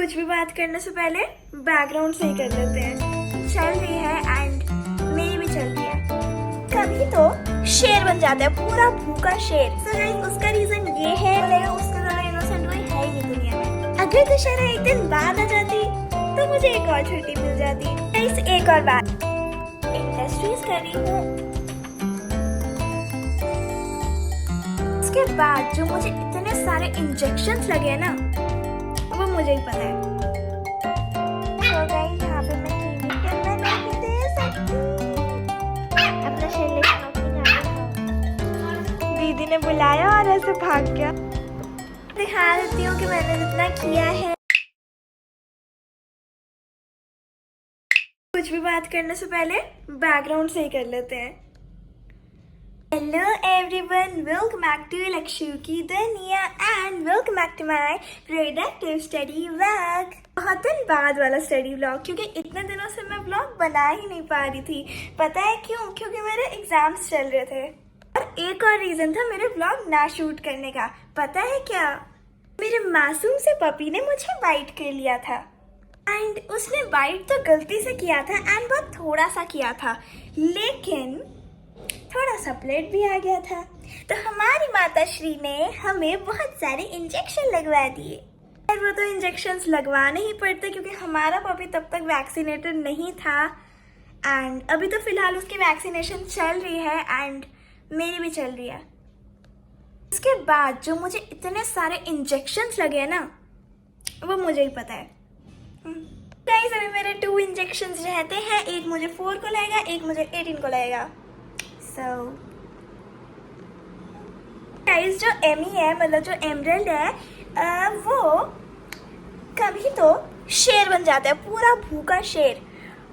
कुछ भी बात करने से पहले बैकग्राउंड सही कर लेते हैं। चल रही है एंड मेरी भी चल रही है। कभी तो शेर बन जाता है, पूरा भूखा शेर। तो गाइस उसका रीजन ये है, बोलेगा उसका ज्यादा इनोसेंट कोई है ही नहीं दुनिया में। अगर दशहरा एक दिन बाद आ जाती तो मुझे एक और छुट्टी मिल जाती। गाइस एक और बात, इंडस्ट्रीज कर रही हूँ, उसके बाद जो मुझे इतने सारे इंजेक्शंस लगे ना वो मुझे ही पता है। तो गाइस यहाँ पे मैं टीवी कैमरा नहीं दे सकती, अपना शेर लेकर अपनी जाना। दीदी ने बुलाया और ऐसे भाग गया। दिखा देती हूँ कि मैंने जितना किया है। कुछ भी बात करने से पहले बैकग्राउंड सही कर लेते हैं। Hello everyone, welcome back to Lakshu की दुनिया and welcome back to my productive study vlog। बहुत दिन बाद वाला स्टडी व्लॉग, क्योंकि इतने दिनों से मैं व्लॉग बना ही नहीं पा रही थी। पता है क्यों? क्योंकि मेरे एग्जाम्स चल रहे थे। और एक और रीजन था मेरे व्लॉग ना शूट करने का। पता है क्या? मेरे मासूम से पपी ने मुझे बाइट कर लिया था एंड उसने बाइट तो गलती से किया था एंड बहुत थोड़ा सा किया था, लेकिन थोड़ा सा ब्लड भी आ गया था। तो हमारी माता श्री ने हमें बहुत सारे इंजेक्शन लगवा दिए। और वो तो इंजेक्शंस लगवाने ही पड़ते क्योंकि हमारा पपी तब तक वैक्सीनेटेड नहीं था एंड अभी तो फिलहाल उसकी वैक्सीनेशन चल रही है एंड मेरी भी चल रही है। उसके बाद जो मुझे इतने सारे इंजेक्शंस लगे ना वो मुझे ही पता है। गाइस अभी मेरे 2 इंजेक्शंस रहते हैं, एक मुझे 4 को लगेगा, एक मुझे 18 को लगेगा। गाइस जो एमी है, मतलब जो एमरल्ड है, वो कभी तो शेर बन जाता है, पूरा भूखा शेर।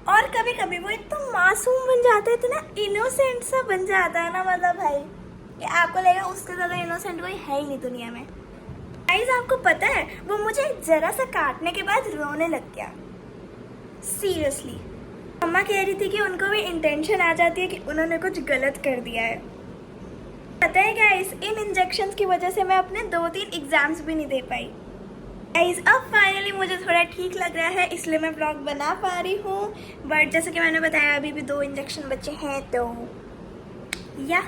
और कभी कभी वो इतना मासूम बन जाता है, इतना इनोसेंट सा बन जाता है ना, मतलब भाई कि आपको लगेगा उसके ज्यादा इनोसेंट कोई है ही नहीं दुनिया में। गाइस आपको पता है वो मुझे जरा सा काटने के बाद रोने लग गया, सीरियसली। मम्मा कह रही थी कि उनको भी इंटेंशन आ जाती है कि उन्होंने कुछ गलत कर दिया है। पता है गाइस इन इंजेक्शंस की वजह से मैं अपने 2-3 एग्जाम्स भी नहीं दे पाई। गाइस अब फाइनली मुझे थोड़ा ठीक लग रहा है, इसलिए मैं ब्लॉग बना पा रही हूँ। बट जैसे कि मैंने बताया अभी भी 2 इंजेक्शन बचे हैं। तो या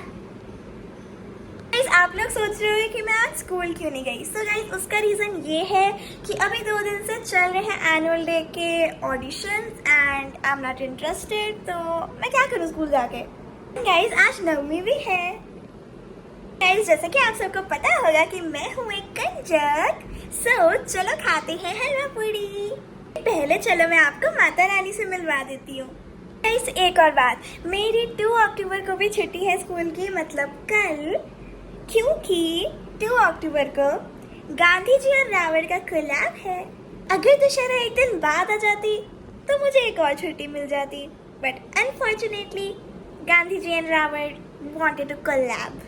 गाइस आप लोग सोच रहे हो कि मैं आज स्कूल क्यों नहीं गई। सो गाइस उसका रीज़न ये है कि अभी 2 दिन से चल रहे हैं एनुअल डे के auditions and I am not interested. तो मैं क्या करूँ स्कूल जाके। गाइस आज नवमी भी है। गाइस जैसे कि आप सबको पता होगा कि मैं हूँ एक कंजक। सो चलो खाते हैं हलवा पूड़ी। पहले चलो मैं आपको माता रानी से मिलवा देती हूँ। गाइस एक और बात, मेरी 2 अक्टूबर को भी छुट्टी है स्कूल की, मतलब कल, क्योंकि 2 अक्टूबर को गांधी जी और रावण का कोलैब है। अगर दशहरा एक दिन बाद आ जाती तो मुझे एक और छुट्टी मिल जाती, but unfortunately Gandhi ji and Ravan wanted to collab.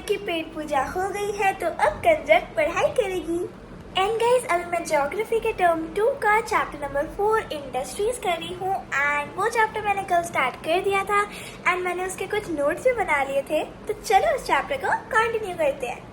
की पेट पूजा हो गई है तो अब कंजक पढ़ाई करेगी। एंड गाइस अभी मैं ज्योग्राफी के टर्म 2 का चैप्टर नंबर 4 इंडस्ट्रीज कर रही हूँ एंड वो चैप्टर मैंने कल स्टार्ट कर दिया था एंड मैंने उसके कुछ नोट्स भी बना लिए थे। तो चलो उस चैप्टर को कंटिन्यू करते हैं।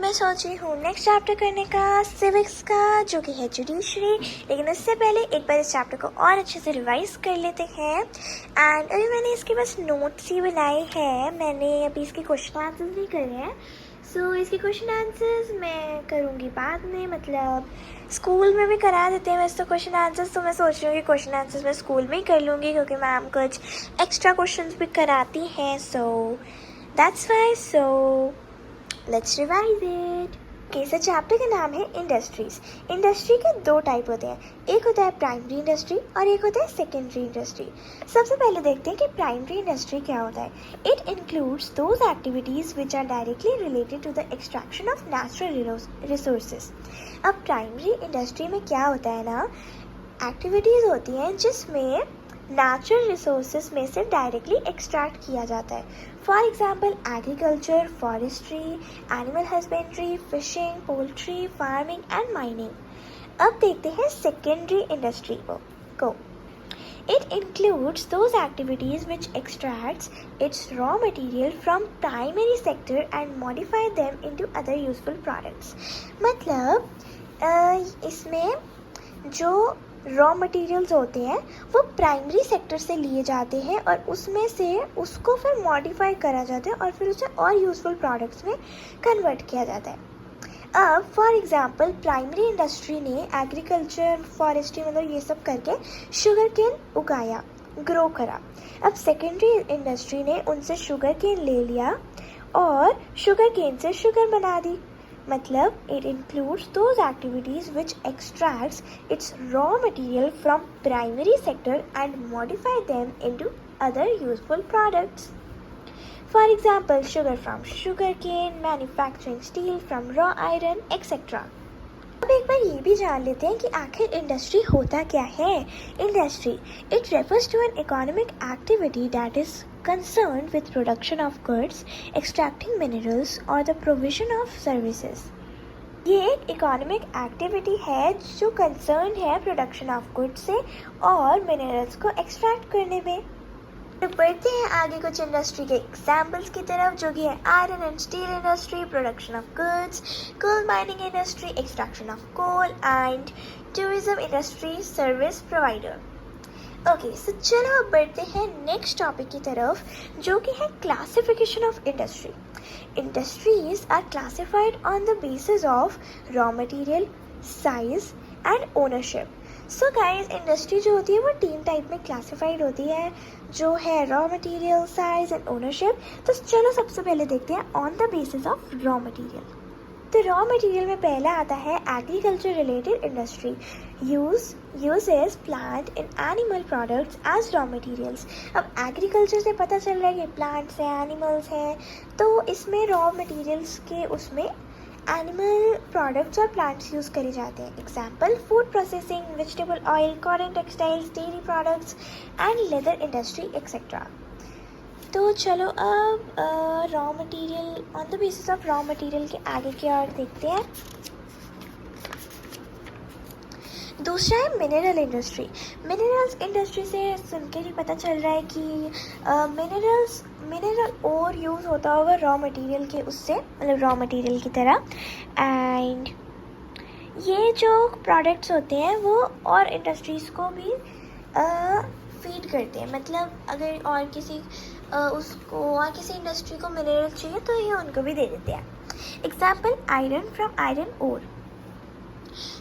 मैं सोच रही हूँ नेक्स्ट चैप्टर करने का सिविक्स का, जो कि है जुडिशरी। लेकिन उससे पहले एक बार इस चैप्टर को और अच्छे से रिवाइज कर लेते हैं। एंड अभी मैंने इसके बस नोट्स ही बनाए हैं, मैंने अभी इसके क्वेश्चन आंसर्स नहीं करे हैं। सो इसके क्वेश्चन आंसर्स मैं करूँगी बाद में, मतलब स्कूल में भी करा देते हैं वैसे तो क्वेश्चन आंसर्स। तो मैं सोच रही हूँ कि क्वेश्चन आंसर्स मैं स्कूल में ही कर लूँगी, क्योंकि मैम कुछ एक्स्ट्रा क्वेश्चंस भी कराती हैं। So that's why, so let's revise it. Okay, chapter का नाम है इंडस्ट्रीज। इंडस्ट्री के दो टाइप होते हैं, एक होता है प्राइमरी इंडस्ट्री और एक होता है सेकेंडरी इंडस्ट्री। सबसे पहले देखते हैं कि प्राइमरी इंडस्ट्री क्या होता है। It includes those activities which are directly related to the extraction of natural resources. अब प्राइमरी इंडस्ट्री में क्या होता है ना, एक्टिविटीज़ होती हैं जिसमें नेचुरल रिसोर्सेज में से डायरेक्टली एक्सट्रैक्ट किया जाता है। For example agriculture, forestry, animal husbandry, fishing, poultry, farming and mining. अब देखते हैं सेकेंडरी इंडस्ट्री को। It includes those activities which extracts its raw material from primary sector and modify them into other useful products। मतलब इसमें जो raw materials होते हैं वो प्राइमरी सेक्टर से लिए जाते हैं और उसमें से उसको फिर मॉडिफाई करा जाता है और फिर उसे और यूजफुल प्रोडक्ट्स में कन्वर्ट किया जाता है। अब फॉर एग्जांपल प्राइमरी इंडस्ट्री ने एग्रीकल्चर, फॉरेस्ट्री मतलब ये सब करके शुगर केन उगाया, ग्रो करा। अब सेकेंडरी इंडस्ट्री ने उनसे शुगर केन ले लिया और शुगर केन से शुगर बना दी। मतलब it includes those activities which extracts its raw material from primary sector and modify them into other useful products. For example, sugar from sugarcane, manufacturing steel from raw iron, etc. अब एक बार ये भी जान लेते हैं कि आखिर इंडस्ट्री होता क्या है। Industry it refers to an economic activity that is concerned with production of goods, extracting minerals or the provision of services। ये एक इकोनॉमिक एक्टिविटी है जो कंसर्न है प्रोडक्शन ऑफ गुड्स से और मिनरल्स को एक्सट्रैक्ट करने में। तो बढ़ते हैं आगे कुछ इंडस्ट्री के एग्जाम्पल्स की तरफ, जो कि है iron and steel industry, production of goods, coal mining industry, extraction of coal and tourism industry, service provider. Okay, so चलो अब बढ़ते हैं नेक्स्ट टॉपिक की तरफ, जो कि है classification of industry. Industries are classified on the basis of raw material, size and ownership. So guys, industry जो होती है वो 3 टाइप में क्लासिफाइड होती है, जो है raw material, size and ownership. तो चलो सबसे पहले देखते हैं on the basis of raw material. तो रॉ मटेरियल में पहला आता है agriculture related industry, uses plant and animal products as raw materials। अब एग्रीकल्चर से पता चल रहा है कि प्लांट्स हैं, एनिमल्स हैं, तो इसमें रॉ मटेरियल्स के उसमें एनिमल प्रोडक्ट्स और प्लांट्स यूज़ करे जाते हैं। Example food processing, vegetable oil, cotton textiles, dairy products and leather industry etcetera. तो चलो अब raw material, on the basis of raw material के आगे की ओर देखते हैं। दूसरा है मिनरल इंडस्ट्री। मिनरल्स इंडस्ट्री से सुन के ही पता चल रहा है कि मिनरल और यूज़ होता होगा रॉ मटेरियल के उससे, मतलब रॉ मटेरियल की तरह। एंड ये जो प्रोडक्ट्स होते हैं वो और इंडस्ट्रीज़ को भी फीड करते हैं। मतलब अगर और किसी इंडस्ट्री को मिनरल चाहिए तो ये उनको भी दे देते हैं। Example iron from iron ore.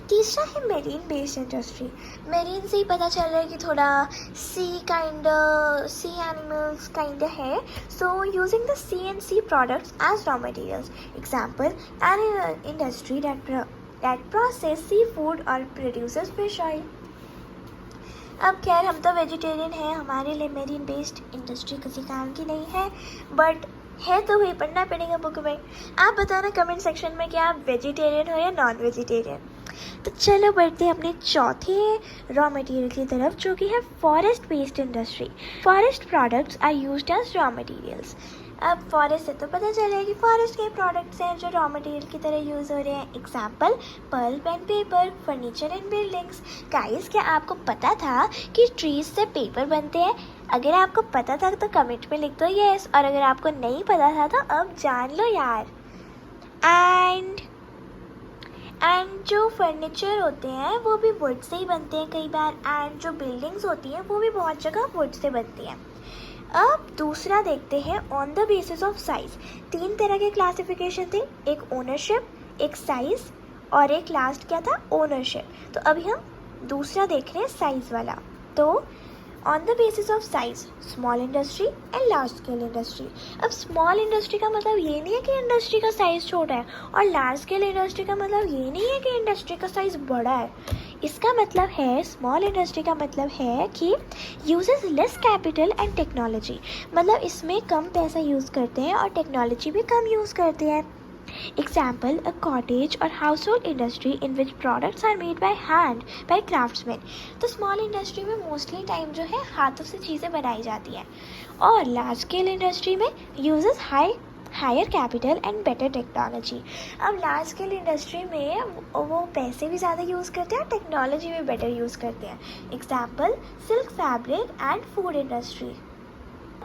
तीसरा है मेरीन बेस्ड इंडस्ट्री। मेरीन से ही पता चल रहा है कि थोड़ा सी एनिमल्स काइंड है। So using the sea and sea products as raw materials. Example an industry that process sea food और प्रोड्यूसेस फिश ऑयल। अब खैर हम तो वेजिटेरियन हैं, हमारे लिए मेरीन बेस्ड इंडस्ट्री किसी काम की नहीं है, बट है तो वही पढ़ना पड़ेगा बुक में। आप बताना कमेंट सेक्शन में कि आप वेजिटेरियन हो या नॉन वेजिटेरियन। तो चलो बढ़ते हैं अपने चौथे रॉ मटेरियल की तरफ, जो कि है forest based industry. Forest products are used as raw materials. अब फॉरेस्ट से तो पता चला है कि फॉरेस्ट के प्रोडक्ट्स हैं जो रॉ मटेरियल की तरह यूज़ हो रहे हैं। Example pulp and paper, furniture and buildings. Guys, क्या आपको पता था कि ट्रीज से पेपर बनते हैं? अगर आपको पता था तो कमेंट में लिख दो यस, और अगर आपको नहीं पता था तो अब जान लो यार। एंड जो फर्नीचर होते हैं वो भी वुड से ही बनते हैं कई बार, एंड जो बिल्डिंग्स होती हैं वो भी बहुत जगह वुड से बनती हैं। अब दूसरा देखते हैं on the basis of size. 3 तरह के क्लासिफिकेशन थे, एक ओनरशिप, एक साइज और एक लास्ट क्या था, ओनरशिप। तो अभी हम दूसरा देख रहे हैं साइज वाला। तो on the basis of size, small industry and large scale industry. अब स्मॉल इंडस्ट्री का मतलब ये नहीं है कि इंडस्ट्री का साइज छोटा है, और लार्ज स्केल इंडस्ट्री का मतलब ये नहीं है कि इंडस्ट्री का साइज बड़ा है। इसका मतलब है, स्मॉल इंडस्ट्री का मतलब है कि uses less capital and technology, मतलब इसमें कम पैसा यूज़ करते हैं और टेक्नोलॉजी भी कम यूज़ करते हैं। Example, a cottage or household industry in which products are made by hand by craftsmen। तो स्मॉल इंडस्ट्री में मोस्टली टाइम जो है हाथों से चीज़ें बनाई जाती हैं, और लार्ज स्केल इंडस्ट्री में uses higher capital and better technology. अब लार्ज स्केल इंडस्ट्री में वो पैसे भी ज़्यादा यूज़ करते हैं और टेक्नोलॉजी भी बेटर यूज़ करते हैं। Example, silk fabric and food industry.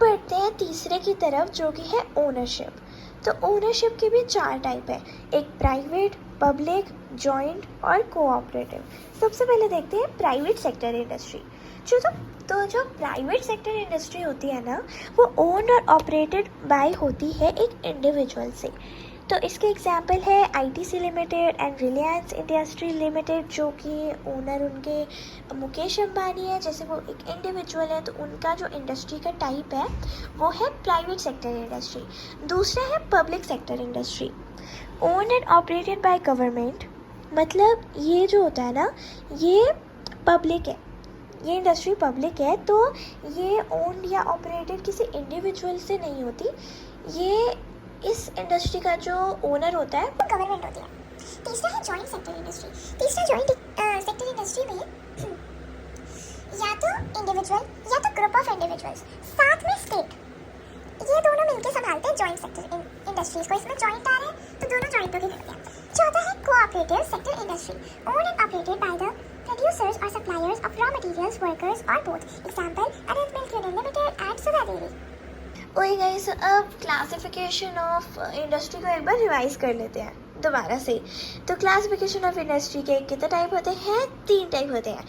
बढ़ते हैं तीसरे की तरफ जो कि है ओनरशिप। तो ओनरशिप के भी 4 टाइप है, एक प्राइवेट, पब्लिक, जॉइंट और कोऑपरेटिव। सबसे पहले देखते हैं प्राइवेट सेक्टर इंडस्ट्री। जो प्राइवेट सेक्टर इंडस्ट्री होती है ना, वो ओन्ड और ऑपरेटेड बाय होती है एक इंडिविजुअल से। तो इसके एग्जाम्पल है ITC limited and Reliance industry limited, जो कि ओनर उनके मुकेश अंबानी है। जैसे वो एक इंडिविजुअल है तो उनका जो इंडस्ट्री का टाइप है वो है प्राइवेट सेक्टर इंडस्ट्री। दूसरा है public sector industry, owned and operated by government. मतलब ये जो होता है ना, ये पब्लिक है, ये इंडस्ट्री पब्लिक है, तो ये ओन्ड या ऑपरेटेड किसी इंडिविजुअल से नहीं होती। ये इस इंडस्ट्री का जो ओनर होता है वो गवर्नमेंट होती है। तीसरा है जॉइंट सेक्टर इंडस्ट्री। तीसरा जॉइंट सेक्टर इंडस्ट्री में या तो इंडिविजुअल या तो ग्रुप ऑफ इंडिविजुअल्स साथ में स्टेट, ये दोनों मिलकर संभालते हैं जॉइंट सेक्टर इंडस्ट्रीज को। इसमें जॉइंट आ रहे हैं तो दोनों जॉइंटों की होते हैं। चौथा है cooperative sector industry, owned and operated by the producers or suppliers of raw materials, workers or both. Example, Arith Milk Union Limited and Sudha Dairy। ओए गाइस, अब क्लासिफिकेशन ऑफ इंडस्ट्री को एक बार रिवाइज कर लेते हैं दोबारा से। तो क्लासिफिकेशन ऑफ इंडस्ट्री के कितने टाइप होते हैं? 3 टाइप होते हैं,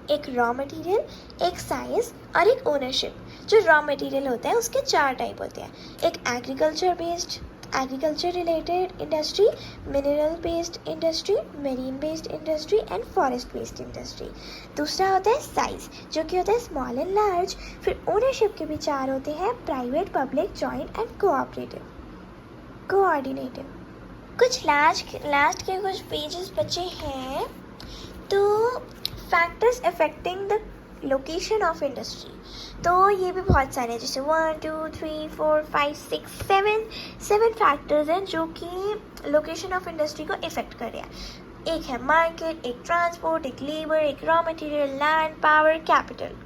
एक रॉ मटेरियल, एक साइज और एक ओनरशिप। जो रॉ मटेरियल होता है उसके 4 टाइप होते हैं, एक agriculture related industry, mineral based industry, marine based industry and forest based industry. दूसरा होता है साइज, जो कि होता है स्मॉल एंड लार्ज। फिर ओनरशिप के भी 4 होते हैं, private, public, joint and coordinative. कुछ लास्ट के कुछ पेजेस बचे हैं। तो factors affecting the location of industry, तो ये भी बहुत सारे हैं, जैसे 1 2 3 4 5 6 7 फैक्टर्स हैं जो कि लोकेशन ऑफ इंडस्ट्री को इफेक्ट कर रहे हैं। एक है मार्केट, एक ट्रांसपोर्ट, एक लेबर, एक raw material, land, power, capital.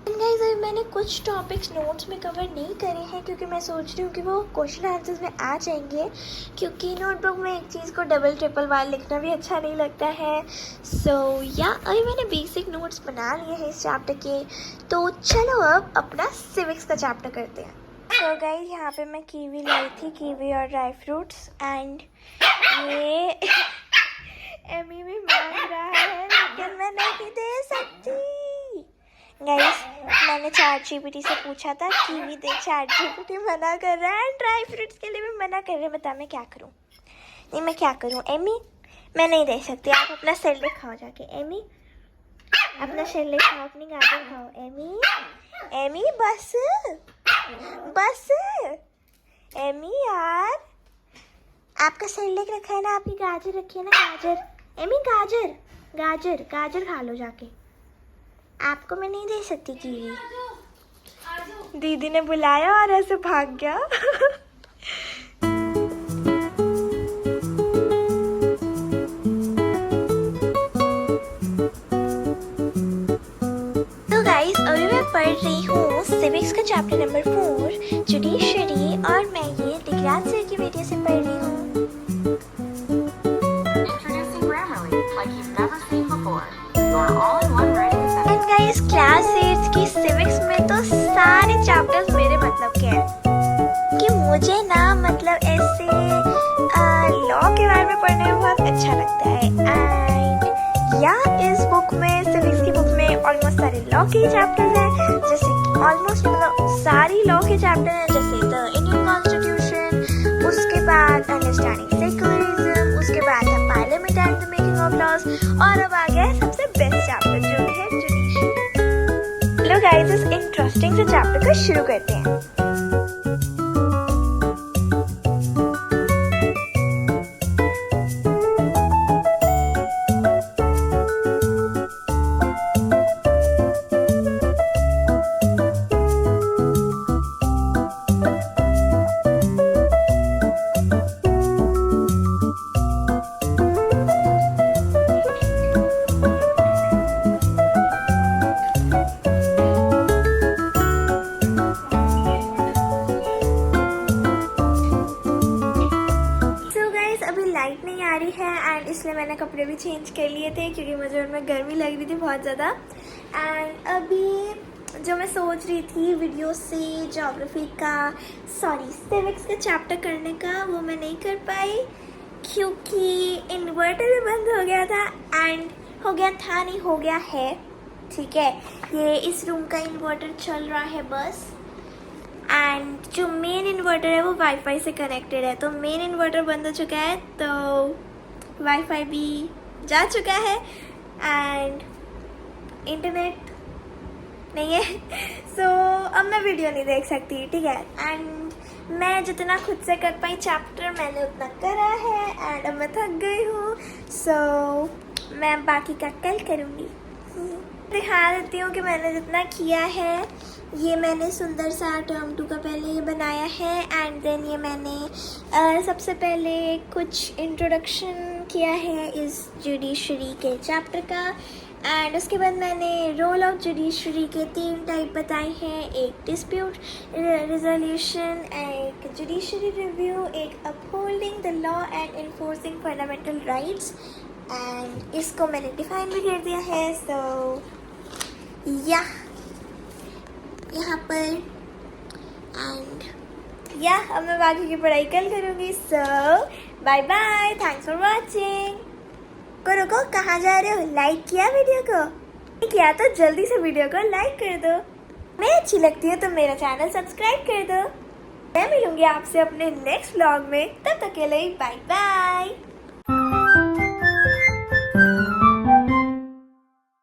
Guys, अभी मैंने कुछ टॉपिक्स नोट्स में कवर नहीं करे हैं क्योंकि मैं सोच रही हूँ कि वो क्वेश्चन आंसर्स में आ जाएंगे, क्योंकि नोटबुक में एक चीज़ को डबल ट्रिपल बार लिखना भी अच्छा नहीं लगता है। अभी मैंने बेसिक नोट्स बना लिए हैं इस चैप्टर के। तो चलो अब अपना सिविक्स का चैप्टर करते हैं। तो गाइस, यहाँ पे मैं कीवी लाई थी, कीवी और ड्राई फ्रूट्स, एंड ये एमी भी मांग रहा है लेकिन मैं नहीं दे सकती। गाइस, मैंने ChatGPT से पूछा था कीवी दे, ChatGPT मना कर रहा है, ड्राई फ्रूट्स के लिए भी मना कर रहा है। बता मैं क्या करूं? नहीं, मैं क्या करूं? एमी, मैं नहीं दे सकती। आप अपना सेरेलैक खाओ जाके। एमी, अपना सेरेलैक खाओ, अपनी गाजर खाओ। एमी बस एमी यार, आपका सेरेलैक रखा है ना, आपकी गाजर रखी है ना, गाजर। एमी गाजर खा लो जाके। आपको मैं नहीं दे सकती कीवी। दीदी ने बुलाया और ऐसे भाग गया। तो गाइस, अभी मैं पढ़ रही हूँ सिविक्स का चैप्टर नंबर 4 जुडिशरी, और मैं ये दिग्राज सर की वीडियो से पढ़ रही हूँ। क्लास 8 की सिविक्स में तो सारे चैप्टर्स मेरे मतलब के हैं कि मुझे ना मतलब ऐसे लॉ के बारे में पढ़ने में बहुत अच्छा लगता है। एंड या इस बुक में, सिविक्स की बुक में ऑलमोस्ट सारे लॉ के चैप्टर्स हैं, जैसे कि ऑलमोस्ट मतलब सारी लॉ के चैप्टर हैं, जैसे द इंडियन कॉन्स्टिट्यूशन, उसके बाद अंडरस्टैंडिंग सेक्युलरिज्म, उसके बाद the parliament and the making of laws, और अब आ गया है सबसे बेस्ट चैप्टर जो है जुडिशरी। चलो गाइस, इस इंटरेस्टिंग से चैप्टर को शुरू करते हैं। लाइट नहीं आ रही है एंड इसलिए मैंने कपड़े भी चेंज कर लिए थे क्योंकि मुझे उनमें गर्मी लग रही थी बहुत ज़्यादा। एंड अभी जो मैं सोच रही थी वीडियो से ज्योग्राफी का सिविक्स का चैप्टर करने का, वो मैं नहीं कर पाई क्योंकि इन्वर्टर भी बंद हो गया था। एंड हो गया था नहीं, हो गया है, ठीक है। ये इस रूम का इन्वर्टर चल रहा है बस। एंड जो मेन इन्वर्टर है वो वाईफाई से कनेक्टेड है, तो मेन इन्वर्टर बंद हो चुका है तो वाईफाई भी जा चुका है एंड इंटरनेट नहीं है। सो अब मैं वीडियो नहीं देख सकती, ठीक है। एंड मैं जितना खुद से कर पाई चैप्टर मैंने उतना करा है एंड अब मैं थक गई हूँ, सो मैं बाकी का कल करूँगी। दिखा देती हूँ कि मैंने जितना किया है। ये मैंने सुंदर सा टर्म 2 का पहले ये बनाया है एंड देन ये मैंने सबसे पहले कुछ इंट्रोडक्शन किया है इस जुडिशरी के चैप्टर का। एंड उसके बाद मैंने रोल ऑफ जुडिशरी के 3 टाइप बताए हैं, एक डिस्प्यूट रिजोल्यूशन, एक जुडिशरी रिव्यू, एक upholding the law and enforcing fundamental rights. And इसको मैंने डिफाइन भी कर दिया है। सो या यहाँ पर एंड या अब मैं बाकी की पढ़ाई कल करूँगी। So bye bye, thanks for watching. रुको, कहाँ जा रहे हो? लाइक किया वीडियो को? नहीं किया तो जल्दी से वीडियो को लाइक कर दो। मैं अच्छी लगती है तो मेरा चैनल सब्सक्राइब कर दो। मैं मिलूंगी आपसे अपने नेक्स्ट व्लॉग में, तब तक के लिए बाय बाय।